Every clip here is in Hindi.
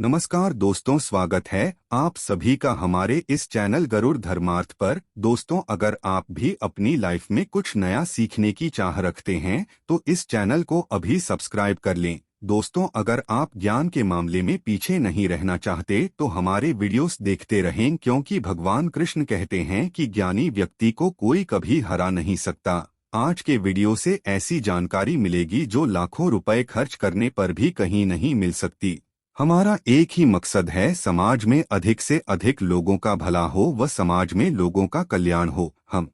नमस्कार दोस्तों, स्वागत है आप सभी का हमारे इस चैनल गरुड़ धर्मार्थ पर। दोस्तों, अगर आप भी अपनी लाइफ में कुछ नया सीखने की चाह रखते हैं तो इस चैनल को अभी सब्सक्राइब कर लें। दोस्तों, अगर आप ज्ञान के मामले में पीछे नहीं रहना चाहते तो हमारे वीडियोस देखते रहें, क्योंकि भगवान कृष्ण कहते हैं कि ज्ञानी व्यक्ति को कोई कभी हरा नहीं सकता। आज के वीडियो से ऐसी जानकारी मिलेगी जो लाखों रुपए खर्च करने पर भी कहीं नहीं मिल सकती। हमारा एक ही मकसद है, समाज में अधिक से अधिक लोगों का भला हो व समाज में लोगों का कल्याण हो। हम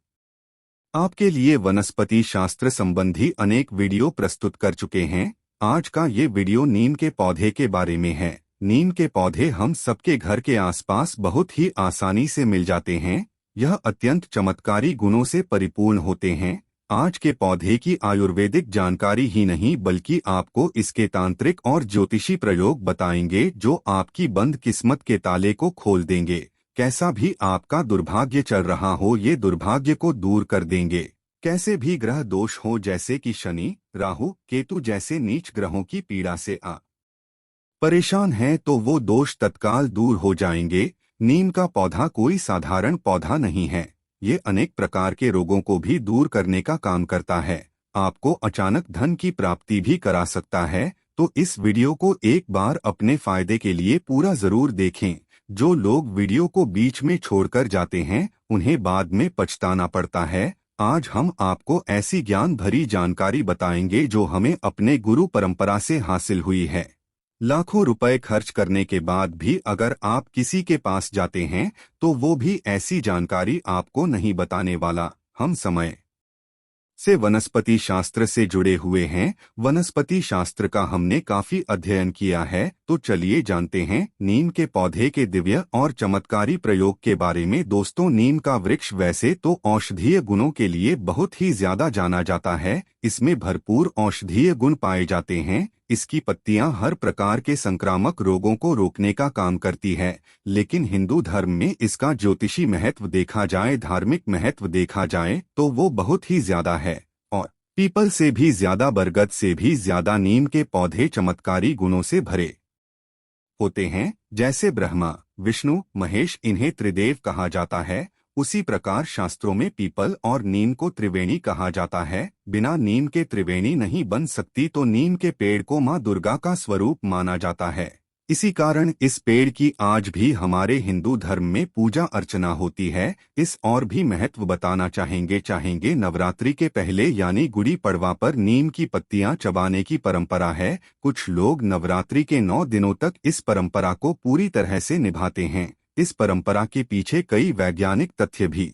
आपके लिए वनस्पति शास्त्र संबंधी अनेक वीडियो प्रस्तुत कर चुके हैं। आज का ये वीडियो नीम के पौधे के बारे में है। नीम के पौधे हम सबके घर के आसपास बहुत ही आसानी से मिल जाते हैं। यह अत्यंत चमत्कारी गुणों से परिपूर्ण होते हैं। आज के पौधे की आयुर्वेदिक जानकारी ही नहीं बल्कि आपको इसके तांत्रिक और ज्योतिषी प्रयोग बताएंगे जो आपकी बंद किस्मत के ताले को खोल देंगे। कैसा भी आपका दुर्भाग्य चल रहा हो, ये दुर्भाग्य को दूर कर देंगे। कैसे भी ग्रह दोष हो, जैसे कि शनि, राहु, केतु जैसे नीच ग्रहों की पीड़ा से परेशान हैं तो वो दोष तत्काल दूर हो जाएंगे। नीम का पौधा कोई साधारण पौधा नहीं है। ये अनेक प्रकार के रोगों को भी दूर करने का काम करता है। आपको अचानक धन की प्राप्ति भी करा सकता है। तो इस वीडियो को एक बार अपने फायदे के लिए पूरा जरूर देखें। जो लोग वीडियो को बीच में छोड़कर जाते हैं उन्हें बाद में पछताना पड़ता है। आज हम आपको ऐसी ज्ञान भरी जानकारी बताएंगे जो हमें अपने गुरु परंपरा से हासिल हुई है। लाखों रुपए खर्च करने के बाद भी अगर आप किसी के पास जाते हैं तो वो भी ऐसी जानकारी आपको नहीं बताने वाला। हम समय से वनस्पति शास्त्र से जुड़े हुए हैं। वनस्पति शास्त्र का हमने काफी अध्ययन किया है। तो चलिए जानते हैं नीम के पौधे के दिव्य और चमत्कारी प्रयोग के बारे में। दोस्तों, नीम का वृक्ष वैसे तो औषधीय गुणों के लिए बहुत ही ज्यादा जाना जाता है। इसमें भरपूर औषधीय गुण पाए जाते हैं। इसकी पत्तियां हर प्रकार के संक्रामक रोगों को रोकने का काम करती है। लेकिन हिंदू धर्म में इसका ज्योतिषी महत्व देखा जाए, धार्मिक महत्व देखा जाए तो वो बहुत ही ज्यादा है। और पीपल से भी ज्यादा, बरगद से भी ज्यादा नीम के पौधे चमत्कारी गुणों से भरे होते हैं। जैसे ब्रह्मा, विष्णु, महेश इन्हें त्रिदेव कहा जाता है, उसी प्रकार शास्त्रों में पीपल और नीम को त्रिवेणी कहा जाता है। बिना नीम के त्रिवेणी नहीं बन सकती, तो नीम के पेड़ को मां दुर्गा का स्वरूप माना जाता है। इसी कारण इस पेड़ की आज भी हमारे हिंदू धर्म में पूजा अर्चना होती है। इस और भी महत्व बताना चाहेंगे नवरात्रि के पहले यानी गुड़ी पड़वा पर नीम की पत्तियां चबाने की परंपरा है। कुछ लोग नवरात्रि के 9 दिनों तक इस परंपरा को पूरी तरह से निभाते हैं। इस परंपरा के पीछे कई वैज्ञानिक तथ्य भी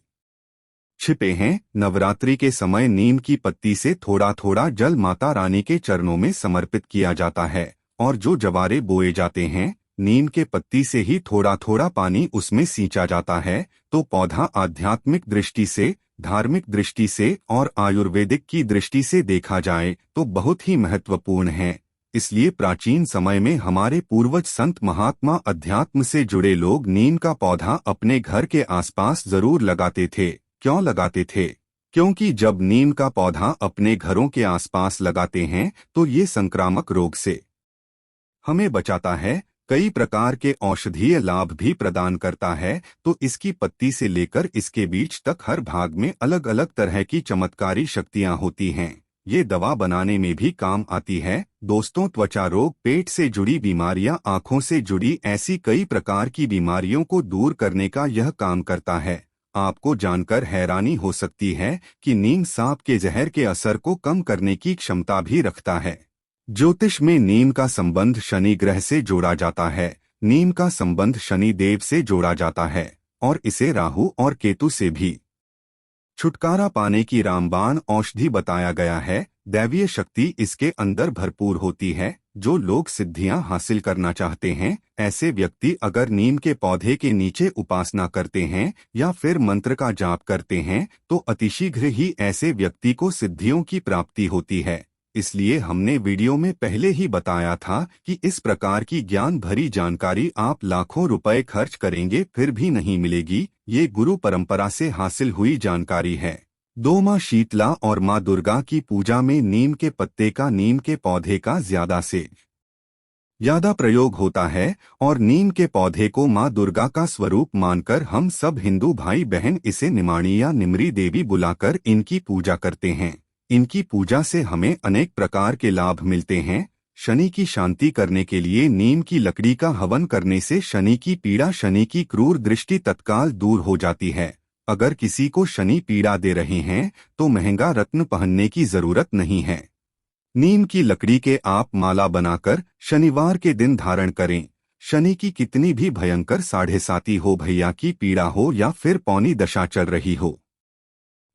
छिपे हैं। नवरात्रि के समय नीम की पत्ती से थोड़ा थोड़ा जल माता रानी के चरणों में समर्पित किया जाता है। और जो जवारे बोए जाते हैं, नीम के पत्ती से ही थोड़ा थोड़ा पानी उसमें सींचा जाता है। तो पौधा आध्यात्मिक दृष्टि से, धार्मिक दृष्टि से और आयुर्वेदिक की दृष्टि से देखा जाए तो बहुत ही महत्वपूर्ण है। इसलिए प्राचीन समय में हमारे पूर्वज संत महात्मा अध्यात्म से जुड़े लोग नीम का पौधा अपने घर के आसपास जरूर लगाते थे। क्यों लगाते थे? क्योंकि जब नीम का पौधा अपने घरों के आसपास लगाते हैं तो ये संक्रामक रोग से हमें बचाता है, कई प्रकार के औषधीय लाभ भी प्रदान करता है। तो इसकी पत्ती से लेकर इसके बीज तक हर भाग में अलग अलग तरह की चमत्कारी शक्तियां होती हैं। ये दवा बनाने में भी काम आती है। दोस्तों, त्वचा रोग, पेट से जुड़ी बीमारियां, आंखों से जुड़ी ऐसी कई प्रकार की बीमारियों को दूर करने का यह काम करता है। आपको जानकर हैरानी हो सकती है कि नीम सांप के जहर के असर को कम करने की क्षमता भी रखता है। ज्योतिष में नीम का संबंध शनि ग्रह से जोड़ा जाता है। नीम का संबंध शनि देव से जोड़ा जाता है और इसे राहु और केतु से भी छुटकारा पाने की रामबाण औषधि बताया गया है। दैवीय शक्ति इसके अंदर भरपूर होती है। जो लोग सिद्धियां हासिल करना चाहते हैं, ऐसे व्यक्ति अगर नीम के पौधे के नीचे उपासना करते हैं या फिर मंत्र का जाप करते हैं तो अतिशीघ्र ही ऐसे व्यक्ति को सिद्धियों की प्राप्ति होती है। इसलिए हमने वीडियो में पहले ही बताया था कि इस प्रकार की ज्ञान भरी जानकारी आप लाखों रुपए खर्च करेंगे फिर भी नहीं मिलेगी। ये गुरु परंपरा से हासिल हुई जानकारी है। दो माँ शीतला और माँ दुर्गा की पूजा में नीम के पत्ते का, नीम के पौधे का ज्यादा से ज्यादा प्रयोग होता है और नीम के पौधे को माँ दुर्गा का स्वरूप मानकर हम सब हिंदू भाई बहन इसे निमाणी या निमरी देवी बुलाकर इनकी पूजा करते हैं। इनकी पूजा से हमें अनेक प्रकार के लाभ मिलते हैं। शनि की शांति करने के लिए नीम की लकड़ी का हवन करने से शनि की पीड़ा, शनि की क्रूर दृष्टि तत्काल दूर हो जाती है। अगर किसी को शनि पीड़ा दे रहे हैं तो महंगा रत्न पहनने की जरूरत नहीं है। नीम की लकड़ी के आप माला बनाकर शनिवार के दिन धारण करें। शनि की कितनी भी भयंकर साढ़े साती हो, भैया की पीड़ा हो या फिर पौनी दशा चल रही हो,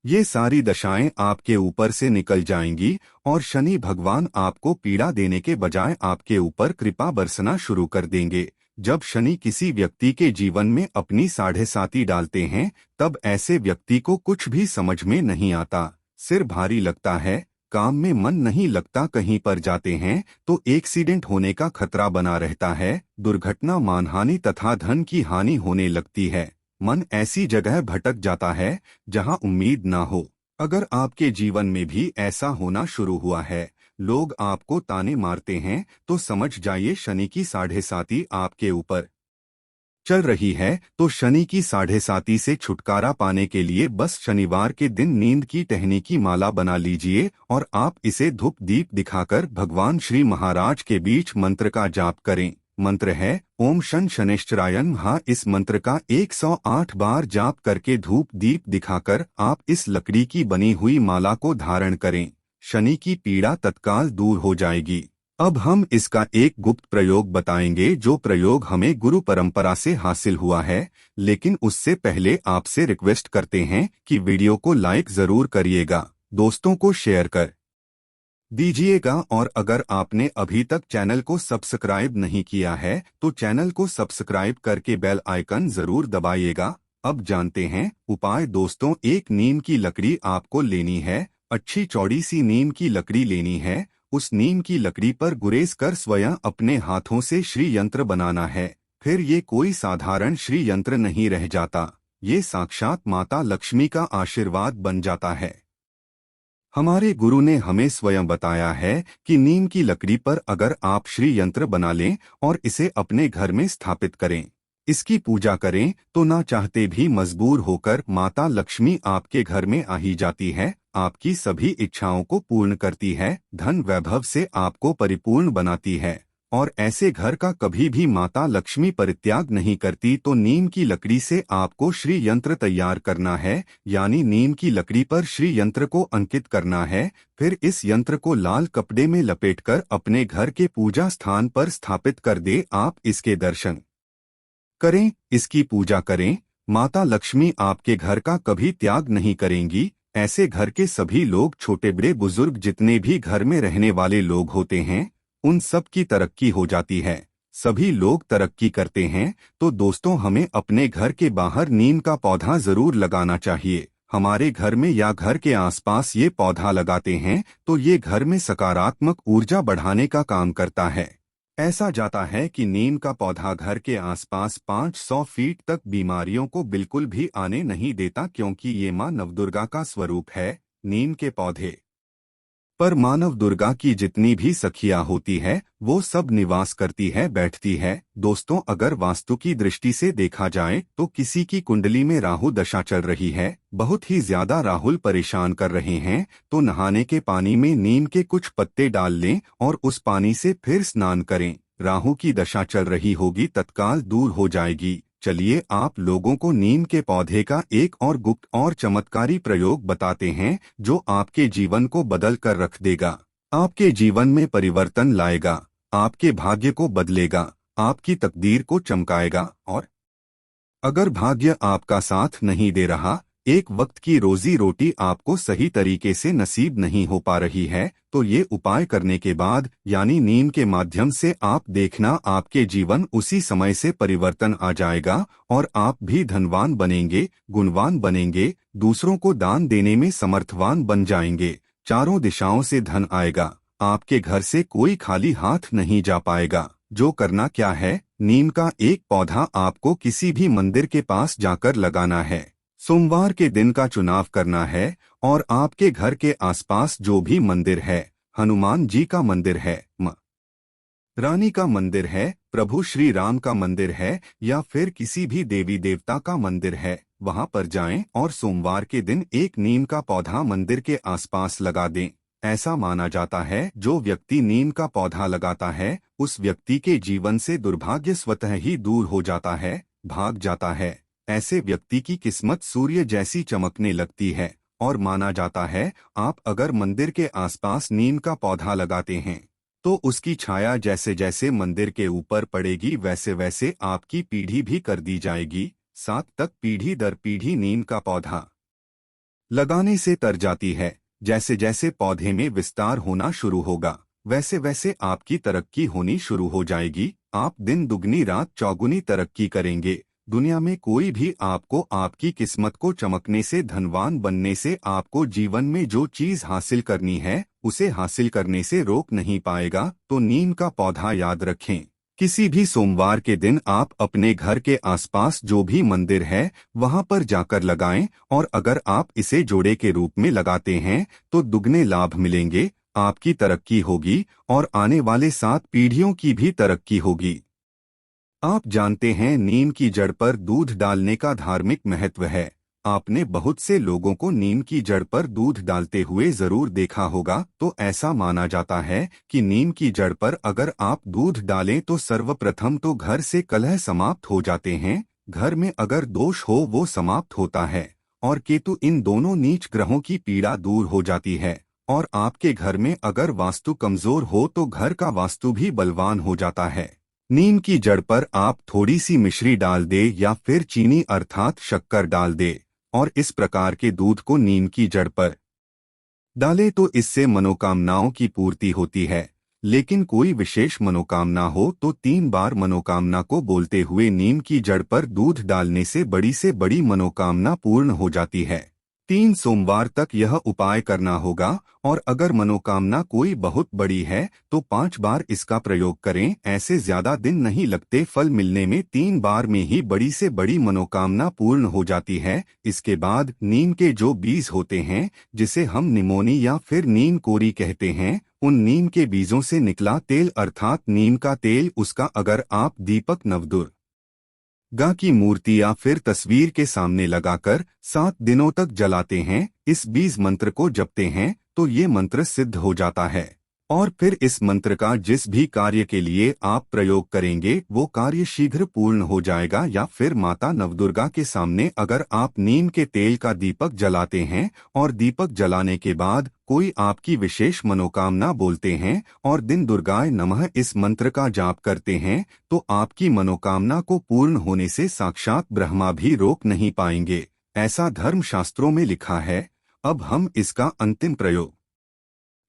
ये सारी दशाएं आपके ऊपर से निकल जाएंगी और शनि भगवान आपको पीड़ा देने के बजाय आपके ऊपर कृपा बरसना शुरू कर देंगे। जब शनि किसी व्यक्ति के जीवन में अपनी साढ़े साती डालते हैं तब ऐसे व्यक्ति को कुछ भी समझ में नहीं आता, सिर भारी लगता है, काम में मन नहीं लगता, कहीं पर जाते हैं तो एक्सीडेंट होने का खतरा बना रहता है, दुर्घटना, मानहानि तथा धन की हानि होने लगती है। मन ऐसी जगह भटक जाता है जहां उम्मीद ना हो। अगर आपके जीवन में भी ऐसा होना शुरू हुआ है, लोग आपको ताने मारते हैं, तो समझ जाइए शनि की साढ़े साती आपके ऊपर चल रही है। तो शनि की साढ़े साती से छुटकारा पाने के लिए बस शनिवार के दिन नींद की टहनी की माला बना लीजिए और आप इसे धूप दीप दिखाकर भगवान श्री महाराज के बीच मंत्र का जाप करें। मंत्र है ओम शन शनैश्चराय नमः। इस मंत्र का 108 बार जाप करके धूप दीप दिखाकर आप इस लकड़ी की बनी हुई माला को धारण करें। शनि की पीड़ा तत्काल दूर हो जाएगी। अब हम इसका एक गुप्त प्रयोग बताएंगे, जो प्रयोग हमें गुरु परंपरा से हासिल हुआ है। लेकिन उससे पहले आपसे रिक्वेस्ट करते हैं कि वीडियो को लाइक जरूर करिएगा, दोस्तों को शेयर कर दीजिएगा और अगर आपने अभी तक चैनल को सब्सक्राइब नहीं किया है तो चैनल को सब्सक्राइब करके बेल आइकन जरूर दबाइएगा। अब जानते हैं उपाय। दोस्तों, एक नीम की लकड़ी आपको लेनी है, अच्छी चौड़ी सी नीम की लकड़ी लेनी है। उस नीम की लकड़ी पर गुरेज कर स्वयं अपने हाथों से श्री यंत्र बनाना है। फिर ये कोई साधारण श्री यंत्र नहीं रह जाता, ये साक्षात माता लक्ष्मी का आशीर्वाद बन जाता है। हमारे गुरु ने हमें स्वयं बताया है कि नीम की लकड़ी पर अगर आप श्री यंत्र बना लें और इसे अपने घर में स्थापित करें, इसकी पूजा करें, तो ना चाहते भी मजबूर होकर माता लक्ष्मी आपके घर में आ ही जाती है, आपकी सभी इच्छाओं को पूर्ण करती है, धन वैभव से आपको परिपूर्ण बनाती है। और ऐसे घर का कभी भी माता लक्ष्मी परित्याग नहीं करती। तो नीम की लकड़ी से आपको श्री यंत्र तैयार करना है, यानी नीम की लकड़ी पर श्री यंत्र को अंकित करना है। फिर इस यंत्र को लाल कपड़े में लपेटकर अपने घर के पूजा स्थान पर स्थापित कर दे। आप इसके दर्शन करें, इसकी पूजा करें, माता लक्ष्मी आपके घर का कभी त्याग नहीं करेंगी। ऐसे घर के सभी लोग, छोटे बड़े बुजुर्ग, जितने भी घर में रहने वाले लोग होते हैं, उन सब की तरक्की हो जाती है। सभी लोग तरक्की करते हैं। तो दोस्तों, हमें अपने घर के बाहर नीम का पौधा जरूर लगाना चाहिए। हमारे घर में या घर के आसपास ये पौधा लगाते हैं तो ये घर में सकारात्मक ऊर्जा बढ़ाने का काम करता है। ऐसा जाता है कि नीम का पौधा घर के आसपास 500 फीट तक बीमारियों को बिल्कुल भी आने नहीं देता, क्योंकि ये माँ नवदुर्गा का स्वरूप है। नीम के पौधे पर मानव दुर्गा की जितनी भी सखियां होती है वो सब निवास करती है, बैठती है। दोस्तों, अगर वास्तु की दृष्टि से देखा जाए तो किसी की कुंडली में राहु दशा चल रही है, बहुत ही ज्यादा राहुल परेशान कर रहे हैं, तो नहाने के पानी में नीम के कुछ पत्ते डाल लें और उस पानी से फिर स्नान करें। राहु की दशा चल रही होगी तत्काल दूर हो जाएगी। चलिए आप लोगों को नीम के पौधे का एक और गुप्त और चमत्कारी प्रयोग बताते हैं, जो आपके जीवन को बदल कर रख देगा, आपके जीवन में परिवर्तन लाएगा, आपके भाग्य को बदलेगा, आपकी तकदीर को चमकाएगा। और अगर भाग्य आपका साथ नहीं दे रहा, एक वक्त की रोजी रोटी आपको सही तरीके से नसीब नहीं हो पा रही है, तो ये उपाय करने के बाद, यानी नीम के माध्यम से, आप देखना आपके जीवन उसी समय से परिवर्तन आ जाएगा और आप भी धनवान बनेंगे, गुणवान बनेंगे, दूसरों को दान देने में समर्थवान बन जाएंगे। चारों दिशाओं से धन आएगा, आपके घर से कोई खाली हाथ नहीं जा पाएगा। जो करना क्या है, नीम का एक पौधा आपको किसी भी मंदिर के पास जाकर लगाना है। सोमवार के दिन का चुनाव करना है और आपके घर के आसपास जो भी मंदिर है, हनुमान जी का मंदिर है, रानी का मंदिर है, प्रभु श्री राम का मंदिर है या फिर किसी भी देवी देवता का मंदिर है, वहां पर जाएं और सोमवार के दिन एक नीम का पौधा मंदिर के आसपास लगा दें। ऐसा माना जाता है जो व्यक्ति नीम का पौधा लगाता है उस व्यक्ति के जीवन से दुर्भाग्य स्वतः ही दूर हो जाता है, भाग जाता है। ऐसे व्यक्ति की किस्मत सूर्य जैसी चमकने लगती है और माना जाता है आप अगर मंदिर के आसपास नीम का पौधा लगाते हैं तो उसकी छाया जैसे जैसे मंदिर के ऊपर पड़ेगी वैसे वैसे आपकी पीढ़ी भी कर दी जाएगी। 7 तक पीढ़ी दर पीढ़ी नीम का पौधा लगाने से तर जाती है। जैसे जैसे पौधे में विस्तार होना शुरू होगा वैसे वैसे आपकी तरक्की होनी शुरू हो जाएगी। आप दिन दुगनी रात चौगुनी तरक्की करेंगे। दुनिया में कोई भी आपको आपकी किस्मत को चमकने से धनवान बनने से आपको जीवन में जो चीज हासिल करनी है उसे हासिल करने से रोक नहीं पाएगा। तो नीम का पौधा याद रखें। किसी भी सोमवार के दिन आप अपने घर के आसपास जो भी मंदिर है वहां पर जाकर लगाएं और अगर आप इसे जोड़े के रूप में लगाते हैं तो दुगने लाभ मिलेंगे। आपकी तरक्की होगी और आने वाले 7 पीढ़ियों की भी तरक्की होगी। आप जानते हैं नीम की जड़ पर दूध डालने का धार्मिक महत्व है। आपने बहुत से लोगों को नीम की जड़ पर दूध डालते हुए जरूर देखा होगा। तो ऐसा माना जाता है कि नीम की जड़ पर अगर आप दूध डालें तो सर्वप्रथम तो घर से कलह समाप्त हो जाते हैं, घर में अगर दोष हो वो समाप्त होता है और केतु इन दोनों नीच ग्रहों की पीड़ा दूर हो जाती है। और आपके घर में अगर वास्तु कमजोर हो तो घर का वास्तु भी बलवान हो जाता है। नीम की जड़ पर आप थोड़ी सी मिश्री डाल दे या फिर चीनी अर्थात शक्कर डाल दे और इस प्रकार के दूध को नीम की जड़ पर डाले तो इससे मनोकामनाओं की पूर्ति होती है। लेकिन कोई विशेष मनोकामना हो तो 3 बार मनोकामना को बोलते हुए नीम की जड़ पर दूध डालने से बड़ी मनोकामना पूर्ण हो जाती है। 3 सोमवार तक यह उपाय करना होगा और अगर मनोकामना कोई बहुत बड़ी है तो 5 बार इसका प्रयोग करें। ऐसे ज्यादा दिन नहीं लगते, फल मिलने में 3 बार में ही बड़ी से बड़ी मनोकामना पूर्ण हो जाती है। इसके बाद नीम के जो बीज होते हैं जिसे हम निमोनी या फिर नीम कोरी कहते हैं, उन नीम के बीजों से निकला तेल अर्थात नीम का तेल, उसका अगर आप दीपक नवदुर्गा की मूर्ति या फिर तस्वीर के सामने लगाकर 7 दिनों तक जलाते हैं, इस बीज मंत्र को जपते हैं तो ये मंत्र सिद्ध हो जाता है। और फिर इस मंत्र का जिस भी कार्य के लिए आप प्रयोग करेंगे वो कार्य शीघ्र पूर्ण हो जाएगा। या फिर माता नवदुर्गा के सामने अगर आप नीम के तेल का दीपक जलाते हैं और दीपक जलाने के बाद कोई आपकी विशेष मनोकामना बोलते हैं और दिन दुर्गाय नमः इस मंत्र का जाप करते हैं तो आपकी मनोकामना को पूर्ण होने से साक्षात ब्रह्मा भी रोक नहीं पाएंगे। ऐसा धर्मशास्त्रों में लिखा है। अब हम इसका अंतिम प्रयोग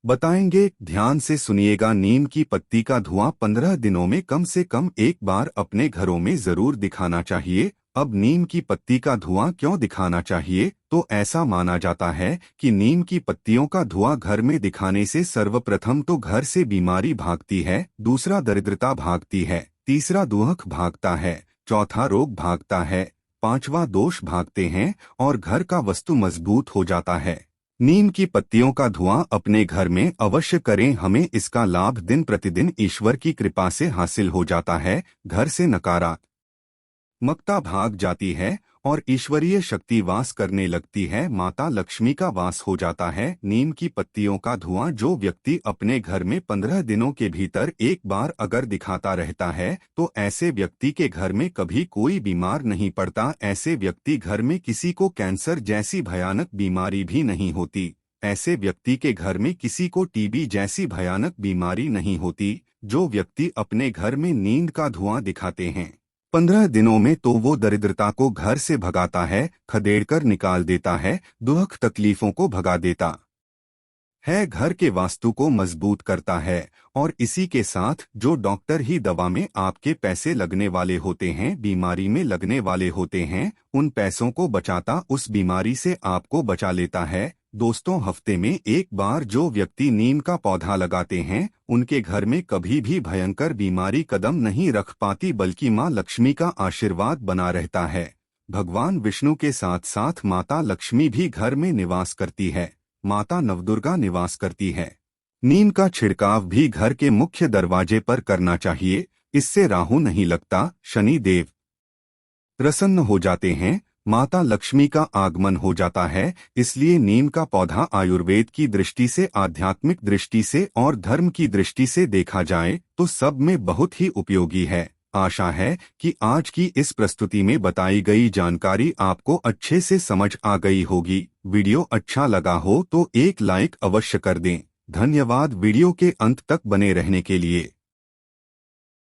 बताएंगे, ध्यान से सुनिएगा। नीम की पत्ती का धुआं 15 दिनों में कम से कम एक बार अपने घरों में जरूर दिखाना चाहिए। अब नीम की पत्ती का धुआं क्यों दिखाना चाहिए? तो ऐसा माना जाता है कि नीम की पत्तियों का धुआं घर में दिखाने से सर्वप्रथम तो घर से बीमारी भागती है, दूसरा दरिद्रता भागती है, तीसरा दुख भागता है, चौथा रोग भागता है, 5वां दोष भागते हैं और घर का वस्तु मजबूत हो जाता है। नीम की पत्तियों का धुआं अपने घर में अवश्य करें, हमें इसका लाभ दिन प्रतिदिन ईश्वर की कृपा से हासिल हो जाता है। घर से नकारात्मकता भाग जाती है और ईश्वरीय शक्ति वास करने लगती है, माता लक्ष्मी का वास हो जाता है। नीम की पत्तियों का धुआं जो व्यक्ति अपने घर में 15 दिनों के भीतर एक बार अगर दिखाता रहता है तो ऐसे व्यक्ति के घर में कभी कोई बीमार नहीं पड़ता। ऐसे व्यक्ति घर में किसी को कैंसर जैसी भयानक बीमारी भी नहीं होती। ऐसे व्यक्ति के घर में किसी को टीबी जैसी भयानक बीमारी नहीं होती। जो व्यक्ति अपने घर में नींद का धुआं दिखाते हैं 15 दिनों में तो वो दरिद्रता को घर से भगाता है, खदेड़कर निकाल देता है, दुख तकलीफों को भगा देता है, घर के वास्तु को मजबूत करता है। और इसी के साथ जो डॉक्टर ही दवा में आपके पैसे लगने वाले होते हैं, बीमारी में लगने वाले होते हैं, उन पैसों को बचाता, उस बीमारी से आपको बचा लेता है। दोस्तों, हफ्ते में एक बार जो व्यक्ति नीम का पौधा लगाते हैं उनके घर में कभी भी भयंकर बीमारी कदम नहीं रख पाती, बल्कि माँ लक्ष्मी का आशीर्वाद बना रहता है। भगवान विष्णु के साथ साथ माता लक्ष्मी भी घर में निवास करती है, माता नवदुर्गा निवास करती है। नीम का छिड़काव भी घर के मुख्य दरवाजे पर करना चाहिए। इससे राहु नहीं लगता, शनि देव प्रसन्न हो जाते हैं, माता लक्ष्मी का आगमन हो जाता है। इसलिए नीम का पौधा आयुर्वेद की दृष्टि से, आध्यात्मिक दृष्टि से और धर्म की दृष्टि से देखा जाए तो सब में बहुत ही उपयोगी है। आशा है कि आज की इस प्रस्तुति में बताई गई जानकारी आपको अच्छे से समझ आ गई होगी। वीडियो अच्छा लगा हो तो एक लाइक अवश्य कर दें। धन्यवाद वीडियो के अंत तक बने रहने के लिए।